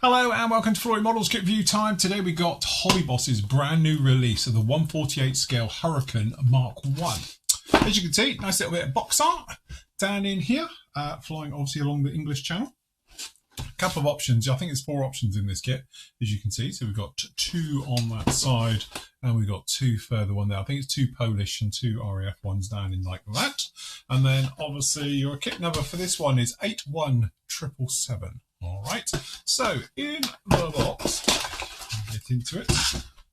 Hello and welcome to Floyd Models Kit Review time. Today we got Hobby Boss's brand new release of the 1/48 scale Hurricane Mark 1. As you can see, nice little bit of box art down in here, flying obviously along the English Channel. A couple of options, I think it's 4 options in this kit, as you can see. So we've got 2 on that side and we've got 2 further one there. I think it's 2 Polish and 2 RAF ones down in like that. And then obviously your kit number for this one is 81777. All right, so in the box, get into it,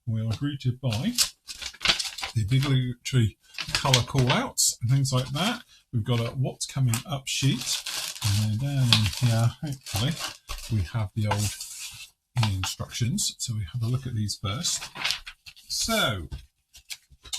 we are greeted by the obligatory colour call-outs and things like that. We've got a what's coming up sheet, and then down in here, hopefully, we have the old instructions. So we have a look at these first. So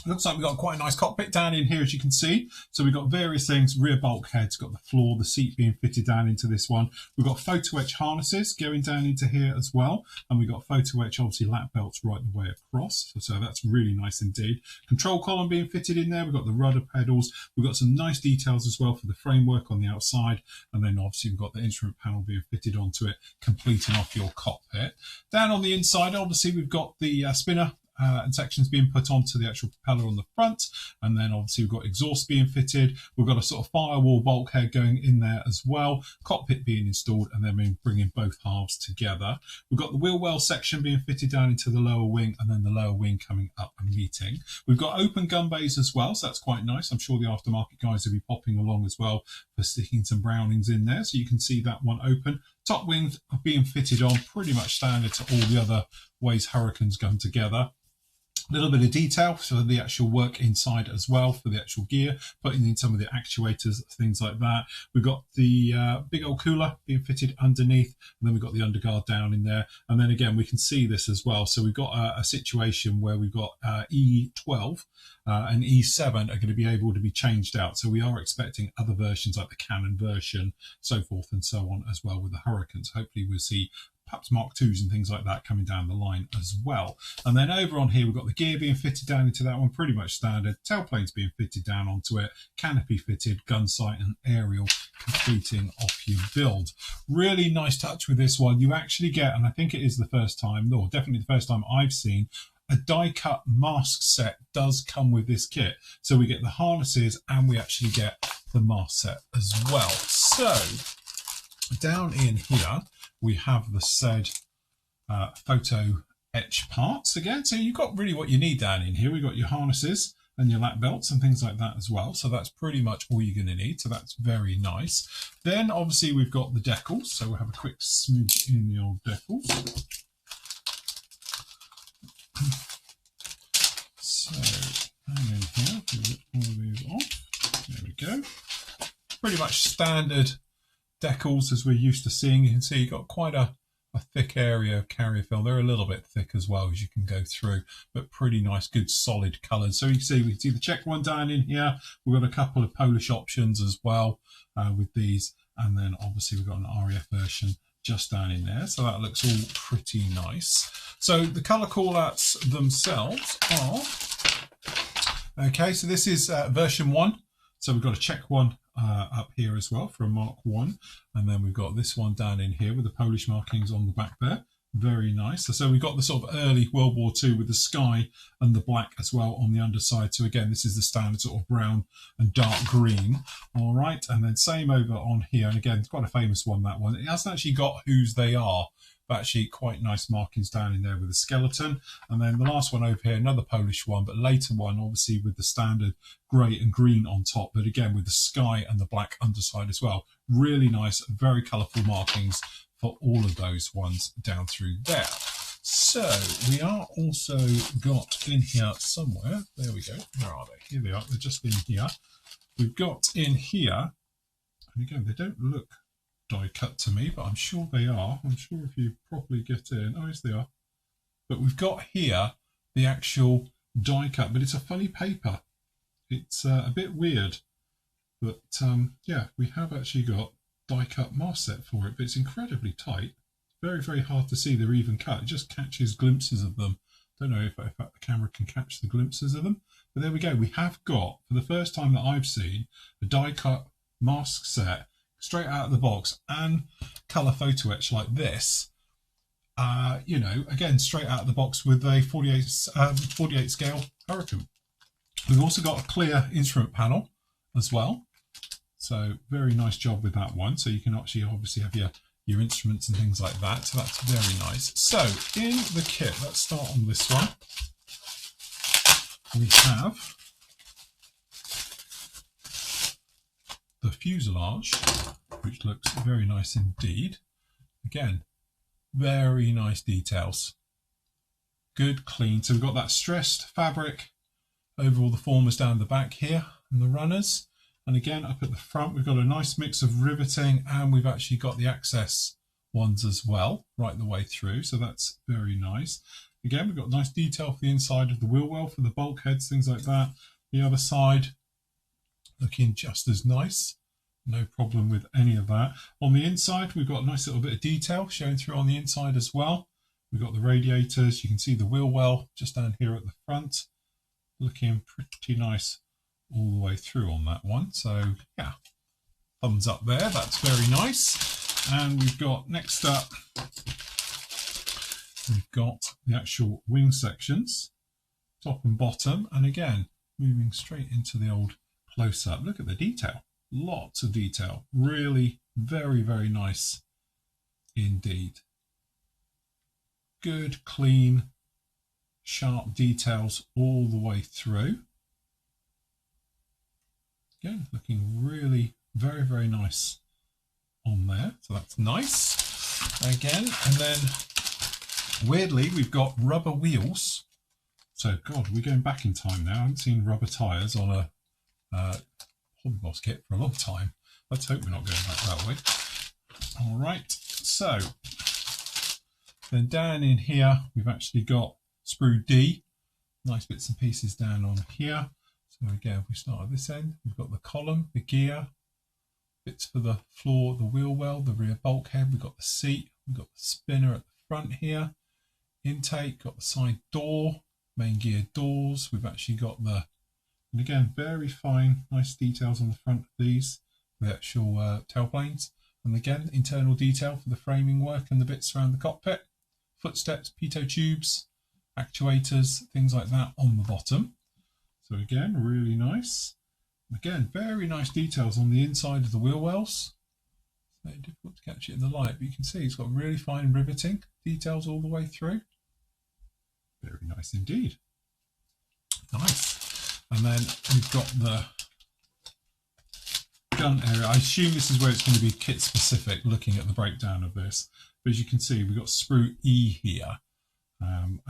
looks like we've got quite a nice cockpit down in here, as you can see. So we've got various things, rear bulkheads, got the floor, the seat being fitted down into this one. We've got photo etch harnesses going down into here as well. And we've got photo etch, obviously, lap belts right the way across. So that's really nice indeed. Control column being fitted in there. We've got the rudder pedals. We've got some nice details as well for the framework on the outside. And then obviously we've got the instrument panel being fitted onto it, completing off your cockpit. Down on the inside, obviously, we've got the spinner and sections being put onto the actual propeller on the front, and then obviously we've got exhaust being fitted. We've got a sort of firewall bulkhead going in there as well, cockpit being installed, and then bringing both halves together. We've got the wheel well section being fitted down into the lower wing, and then the lower wing coming up and meeting. We've got open gun bays as well, so that's quite nice. I'm sure the aftermarket guys will be popping along as well for sticking some Brownings in there, so you can see that one open. Top wings are being fitted on, pretty much standard to all the other ways Hurricanes come together. A little bit of detail for the actual work inside as well, for the actual gear, putting in some of the actuators, things like that. We've got the big old cooler being fitted underneath, and then we've got the underguard down in there. And then again, we can see this as well. So we've got a situation where we've got E12 and E7 are going to be able to be changed out. So we are expecting other versions like the Canon version, so forth and so on as well with the Hurricanes. Hopefully we'll see perhaps Mark IIs and things like that coming down the line as well. And then over on here, we've got the gear being fitted down into that one, pretty much standard. Tailplanes being fitted down onto it, canopy fitted, gun sight and aerial completing off your build. Really nice touch with this one. You actually get, and I think it is the first time, or definitely the first time I've seen, a die-cut mask set does come with this kit. So we get the harnesses and we actually get the mask set as well. So down in here, we have the said photo etch parts again. So you've got really what you need down in here. We've got your harnesses and your lap belts and things like that as well. So that's pretty much all you're going to need. So that's very nice. Then obviously we've got the decals. So we'll have a quick smidge in the old decals. So hang in here, we'll get all of these off. There we go. Pretty much standard decals as we're used to seeing. You can see you've got quite a thick area of carrier film. They're a little bit thick as well as you can go through, but pretty nice, good solid colours. So you can see, we can see the check one down in here. We've got a couple of Polish options as well with these, and then obviously we've got an RAF version just down in there. So that looks all pretty nice. So the colour call-outs themselves are, okay, so this is version 1. So we've got a check one up here as well for a Mark 1, and then we've got this one down in here with the Polish markings on the back there. Very nice. So we've got the sort of early World War II with the sky and the black as well on the underside. So again, this is the standard sort of brown and dark green. All right, and then same over on here, and again, it's quite a famous one, that one. It hasn't actually got whose they are, but actually quite nice markings down in there with the skeleton. And then the last one over here, another Polish one, but later one, obviously with the standard grey and green on top, but again with the sky and the black underside as well. Really nice, very colourful markings for all of those ones down through there. So we are also got in here somewhere, there we go, where are they? Here they are, they're just in here. We've got in here, and again, they don't look die cut to me, but I'm sure they are. I'm sure if you properly get in, oh yes they are. But we've got here the actual die cut, but it's a funny paper. It's a bit weird, but yeah, we have actually got die cut mask set for it, but it's incredibly tight. Very, very hard to see they're even cut. It just catches glimpses of them. Don't know if the camera can catch the glimpses of them, but there we go. We have got, for the first time that I've seen, a die cut mask set straight out of the box and colour photo etch like this you know, again, straight out of the box with a 48 scale Hurricane. We've also got a clear instrument panel as well. So very nice job with that one. So you can actually obviously have your instruments and things like that. So that's very nice. So in the kit, let's start on this one. We have the fuselage, which looks very nice indeed. Again, very nice details. Good, clean. So we've got that stressed fabric over all the formers down the back here and the runners. And again, up at the front, we've got a nice mix of riveting, and we've actually got the access ones as well, right the way through. So that's very nice. Again, we've got nice detail for the inside of the wheel well, for the bulkheads, things like that. The other side looking just as nice. No problem with any of that. On the inside, we've got a nice little bit of detail showing through on the inside as well. We've got the radiators. You can see the wheel well just down here at the front. Looking pretty nice all the way through on that one. So yeah, thumbs up there. That's very nice. And we've got next up, we've got the actual wing sections, top and bottom. And again, moving straight into the old close-up. Look at the detail. Lots of detail. Really very, very nice indeed. Good, clean, sharp details all the way through. Again, looking really very, very nice on there. So that's nice. Again, and then weirdly, we've got rubber wheels. So, God, we're going back in time now. I haven't seen rubber tyres on a Hobby Boss kit for a long time. Let's hope we're not going back that way. All right, so then down in here, we've actually got sprue D. Nice bits and pieces down on here. So again, if we start at this end, we've got the column, the gear, bits for the floor, the wheel well, the rear bulkhead. We've got the seat, we've got the spinner at the front here. Intake, got the side door, main gear doors. We've actually got the, and again, very fine, nice details on the front of these, the actual tailplanes. And again, internal detail for the framing work and the bits around the cockpit. Footsteps, pitot tubes, actuators, things like that on the bottom. So again, really nice. Again, very nice details on the inside of the wheel wells. It's very difficult to catch it in the light, but you can see it's got really fine riveting details all the way through. Very nice indeed. Nice. And then we've got the gun area. I assume this is where it's going to be kit specific, looking at the breakdown of this. But as you can see, we've got sprue E here.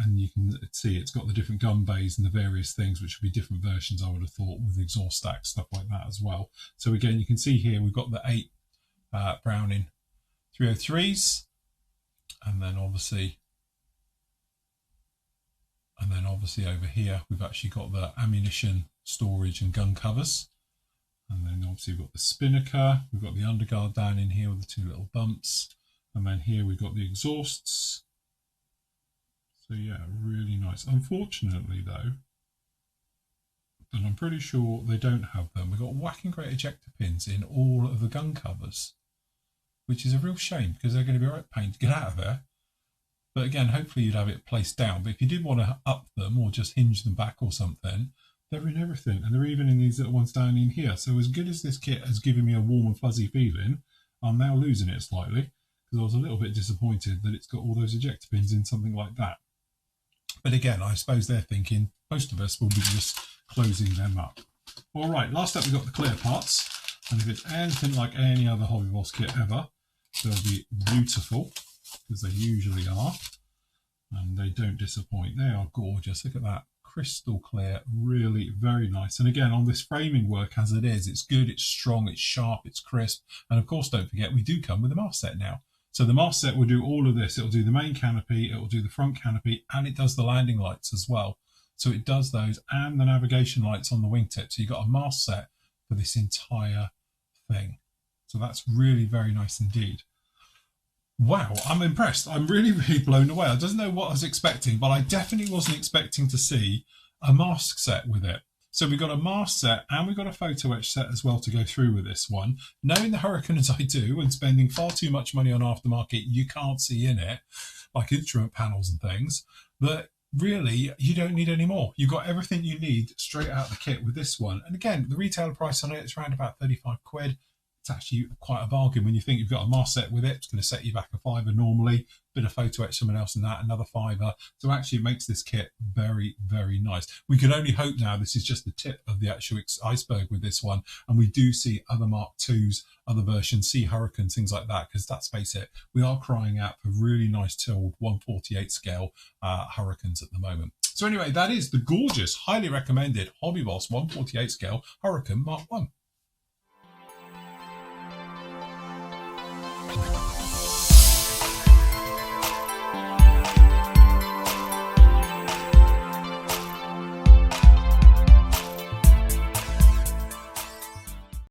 And you can see it's got the different gun bays and the various things, which would be different versions, I would have thought, with exhaust stacks, stuff like that as well. So again, you can see here we've got the 8 Browning 303s, and then obviously over here we've actually got the ammunition storage and gun covers. And then obviously we've got the spinnaker, we've got the underguard down in here with the 2 little bumps, and then here we've got the exhausts. So yeah, really nice. Unfortunately though, and I'm pretty sure they don't have them, we've got whacking great ejector pins in all of the gun covers, which is a real shame because they're going to be a right pain to get out of there. But again, hopefully you'd have it placed down. But if you did want to up them or just hinge them back or something, they're in everything. And they're even in these little ones down in here. So as good as this kit has given me a warm and fuzzy feeling, I'm now losing it slightly because I was a little bit disappointed that it's got all those ejector pins in something like that. But again, I suppose they're thinking most of us will be just closing them up. All right, last up we've got the clear parts. And if it's anything like any other Hobby Boss kit ever, they'll be beautiful, because they usually are. And they don't disappoint. They are gorgeous. Look at that. Crystal clear. Really very nice. And again, on this framing work as it is, it's good, it's strong, it's sharp, it's crisp. And of course, don't forget, we do come with a mast set now. So the mast set will do all of this. It'll do the main canopy, it will do the front canopy, and it does the landing lights as well. So it does those and the navigation lights on the wingtip. So you've got a mast set for this entire thing. So that's really very nice indeed. Wow, I'm impressed. I'm really, really blown away. I don't know what I was expecting, but I definitely wasn't expecting to see a mask set with it. So we've got a mask set and we've got a photo etch set as well to go through with this one. Knowing the Hurricane as I do and spending far too much money on aftermarket you can't see in it, like instrument panels and things, that really you don't need any more. You've got everything you need straight out of the kit with this one. And again, the retail price on it is around about 35 quid. It's actually quite a bargain when you think you've got a mask set with it. It's going to set you back a £5 normally. Bit of photo etch, someone else in that, another £5. So actually it makes this kit very, very nice. We can only hope now this is just the tip of the actual iceberg with this one. And we do see other Mark IIs, other versions, Sea Hurricanes, things like that, because let's face it, we are crying out for really nice tilled 1/48 scale Hurricanes at the moment. So anyway, that is the gorgeous, highly recommended Hobby Boss 1/48 scale Hurricane Mark 1.